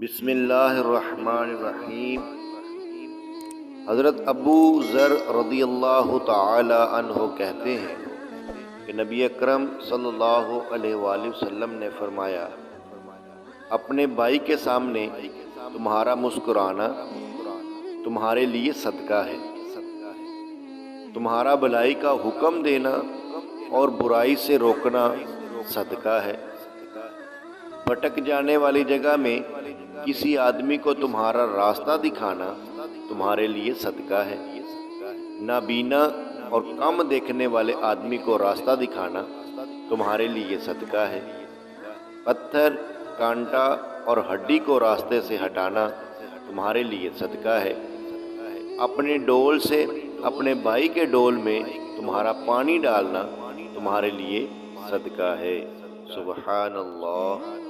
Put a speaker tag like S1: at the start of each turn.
S1: بسم اللہ الرحمن الرحیم۔ حضرت ابو ذر رضی اللہ تعالی عنہ کہتے ہیں کہ نبی اکرم صلی اللہ علیہ وآلہ وسلم نے فرمایا، اپنے بھائی کے سامنے تمہارا مسکرانا تمہارے لیے صدقہ ہے، تمہارا بھلائی کا حکم دینا اور برائی سے روکنا صدقہ ہے، بھٹک جانے والی جگہ میں کسی آدمی کو تمہارا راستہ دکھانا تمہارے لیے صدقہ ہے، نابینا اور کم دیکھنے والے آدمی کو راستہ دکھانا تمہارے لیے صدقہ ہے، پتھر، کانٹا اور ہڈی کو راستے سے ہٹانا تمہارے لیے صدقہ ہے، اپنے ڈول سے اپنے بھائی کے ڈول میں تمہارا پانی ڈالنا تمہارے لیے صدقہ ہے۔ سبحان اللہ۔